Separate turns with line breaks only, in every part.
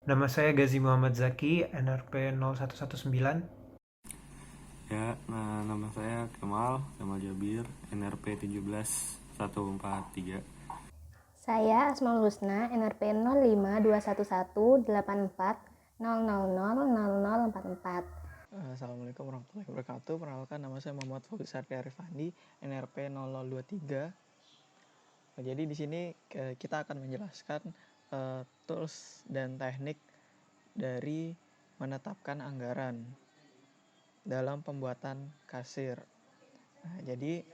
Nama saya Gazi Muhammad Zaki, NRP 0119.
Ya, nama saya Kemal Jabir, NRP 17143.
Saya Asmaul Husna, NRP 052184000044.
Assalamualaikum warahmatullahi wabarakatuh. Perkenalkan, nama saya Muhammad Fauzis Arifandi, NRP 0023. Jadi di sini kita akan menjelaskan tools dan teknik dari menetapkan anggaran dalam pembuatan kasir. Jadi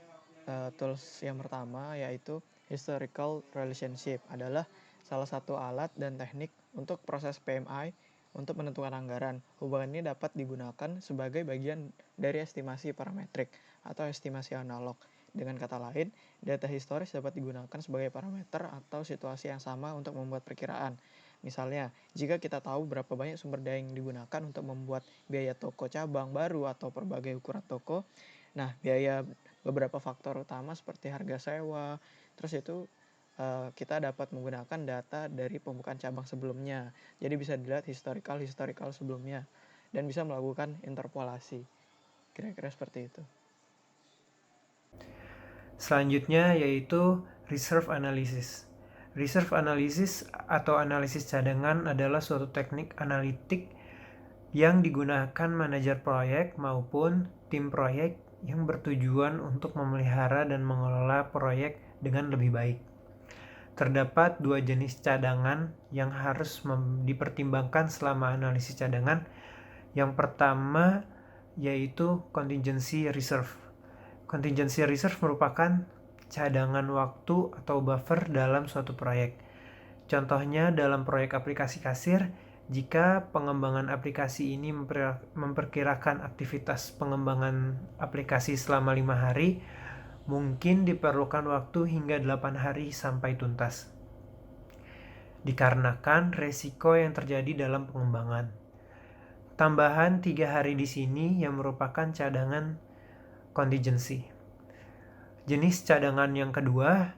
tools yang pertama yaitu historical relationship adalah salah satu alat dan teknik untuk proses PMI untuk menentukan anggaran. Hubungan ini dapat digunakan sebagai bagian dari estimasi parametrik atau estimasi analog. Dengan kata lain, data historis dapat digunakan sebagai parameter atau situasi yang sama untuk membuat perkiraan. Misalnya, jika kita tahu berapa banyak sumber daya yang digunakan untuk membuat biaya toko cabang baru atau berbagai ukuran toko, nah biaya beberapa faktor utama seperti harga sewa, terus itu kita dapat menggunakan data dari pembukaan cabang sebelumnya. Jadi bisa dilihat historical sebelumnya dan bisa melakukan interpolasi. Kira-kira seperti itu.
Selanjutnya yaitu reserve analysis. Reserve analysis atau analisis cadangan adalah suatu teknik analitik yang digunakan manajer proyek maupun tim proyek yang bertujuan untuk memelihara dan mengelola proyek dengan lebih baik. Terdapat dua jenis cadangan yang harus dipertimbangkan selama analisis cadangan. Yang pertama yaitu contingency reserve. Contingency reserve merupakan cadangan waktu atau buffer dalam suatu proyek. Contohnya dalam proyek aplikasi kasir, jika pengembangan aplikasi ini memperkirakan aktivitas pengembangan aplikasi selama 5 hari, mungkin diperlukan waktu hingga 8 hari sampai tuntas. Dikarenakan resiko yang terjadi dalam pengembangan. Tambahan 3 hari di sini yang merupakan cadangan contingency. Jenis cadangan yang kedua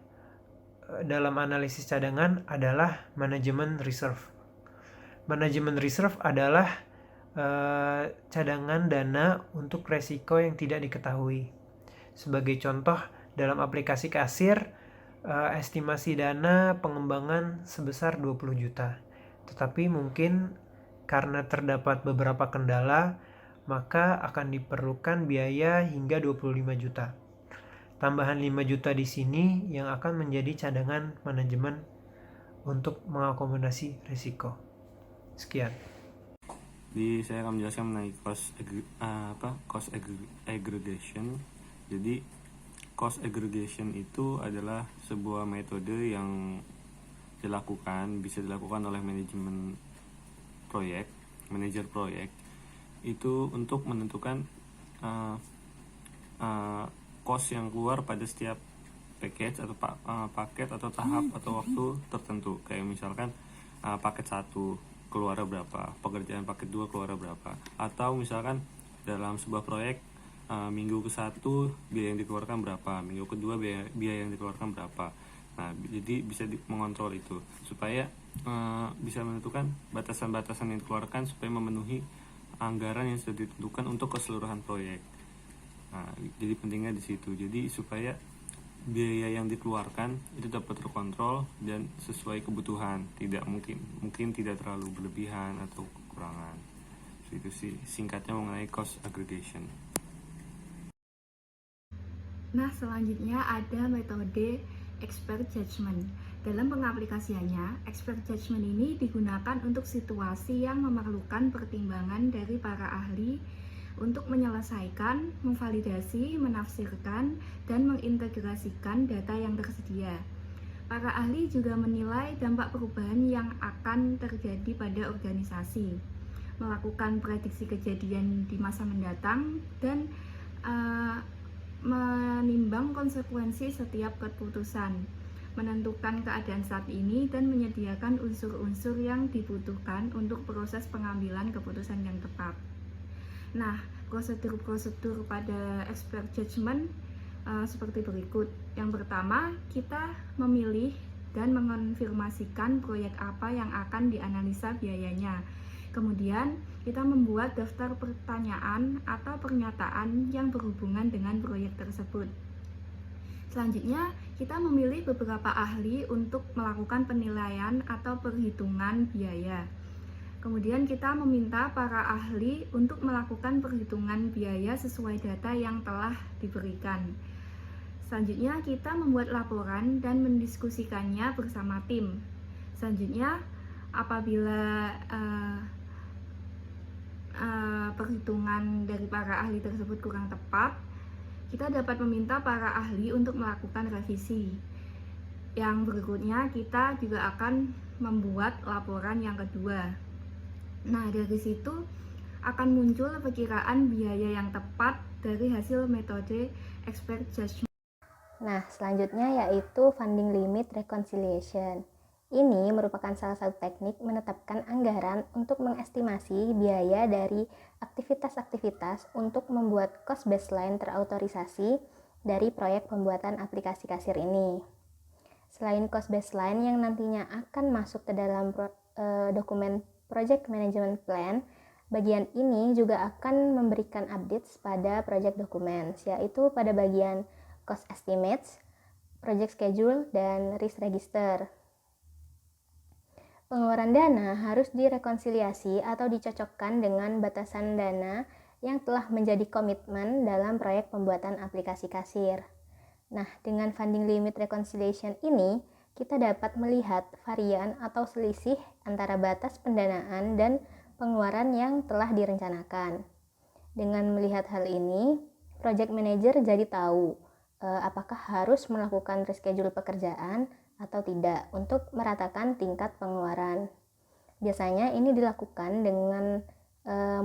dalam analisis cadangan adalah manajemen reserve. Manajemen reserve adalah cadangan dana untuk resiko yang tidak diketahui. Sebagai contoh, dalam aplikasi kasir, estimasi dana pengembangan sebesar 20 juta. Tetapi mungkin karena terdapat beberapa kendala, maka akan diperlukan biaya hingga 25 juta. Tambahan 5 juta di sini yang akan menjadi cadangan manajemen untuk mengakomodasi risiko. Sekian.
Jadi saya akan menjelaskan mengenai cost aggregation. Jadi cost aggregation itu adalah sebuah metode yang bisa dilakukan oleh manajer proyek itu untuk menentukan cost yang keluar pada setiap package atau paket atau tahap atau waktu tertentu. Kayak misalkan paket 1 keluar berapa, pekerjaan paket 2 keluar berapa, atau misalkan dalam sebuah proyek minggu ke-1 biaya yang dikeluarkan berapa, minggu kedua biaya yang dikeluarkan berapa. Nah, jadi bisa mengontrol itu supaya bisa menentukan batasan-batasan yang dikeluarkan supaya memenuhi anggaran yang sudah ditentukan untuk keseluruhan proyek. Nah, jadi pentingnya di situ. Jadi supaya biaya yang dikeluarkan itu dapat terkontrol dan sesuai kebutuhan, tidak mungkin tidak terlalu berlebihan atau kekurangan. Itu sih singkatnya mengenai cost aggregation.
Nah, selanjutnya ada metode expert judgment. Dalam pengaplikasiannya, expert judgment ini digunakan untuk situasi yang memerlukan pertimbangan dari para ahli untuk menyelesaikan, memvalidasi, menafsirkan, dan mengintegrasikan data yang tersedia. Para ahli juga menilai dampak perubahan yang akan terjadi pada organisasi, melakukan prediksi kejadian di masa mendatang, dan menimbang konsekuensi setiap keputusan, menentukan keadaan saat ini, dan menyediakan unsur-unsur yang dibutuhkan untuk proses pengambilan keputusan yang tepat. Nah, prosedur-prosedur pada expert judgment seperti berikut. Yang pertama, kita memilih dan mengonfirmasikan proyek apa yang akan dianalisa biayanya. Kemudian, kita membuat daftar pertanyaan atau pernyataan yang berhubungan dengan proyek tersebut. Selanjutnya, kita memilih beberapa ahli untuk melakukan penilaian atau perhitungan biaya. Kemudian kita meminta para ahli untuk melakukan perhitungan biaya sesuai data yang telah diberikan. Selanjutnya, kita membuat laporan dan mendiskusikannya bersama tim. Selanjutnya, apabila perhitungan dari para ahli tersebut kurang tepat, kita dapat meminta para ahli untuk melakukan revisi. Yang berikutnya, kita juga akan membuat laporan yang kedua. Nah, dari situ akan muncul perkiraan biaya yang tepat dari hasil metode expert judgment.
Nah, selanjutnya yaitu funding limit reconciliation. Ini merupakan salah satu teknik menetapkan anggaran untuk mengestimasi biaya dari aktivitas-aktivitas untuk membuat cost baseline terautorisasi dari proyek pembuatan aplikasi kasir ini. Selain cost baseline yang nantinya akan masuk ke dalam dokumen Project Management Plan, bagian ini juga akan memberikan updates pada project documents, yaitu pada bagian cost estimates, project schedule, dan risk register. Pengeluaran dana harus direkonsiliasi atau dicocokkan dengan batasan dana yang telah menjadi komitmen dalam proyek pembuatan aplikasi kasir. Nah, dengan funding limit reconciliation ini, kita dapat melihat varian atau selisih antara batas pendanaan dan pengeluaran yang telah direncanakan. Dengan melihat hal ini, project manager jadi tahu apakah harus melakukan reschedule pekerjaan atau tidak untuk meratakan tingkat pengeluaran. Biasanya ini dilakukan dengan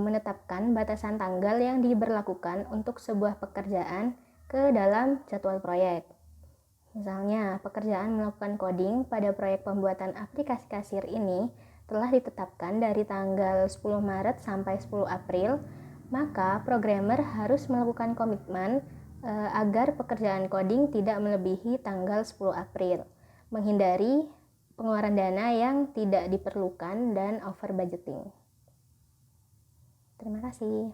menetapkan batasan tanggal yang diberlakukan untuk sebuah pekerjaan ke dalam jadwal proyek. Misalnya, pekerjaan melakukan coding pada proyek pembuatan aplikasi kasir ini telah ditetapkan dari tanggal 10 Maret sampai 10 April, maka programmer harus melakukan komitmen agar pekerjaan coding tidak melebihi tanggal 10 April, menghindari pengeluaran dana yang tidak diperlukan dan over budgeting. Terima kasih.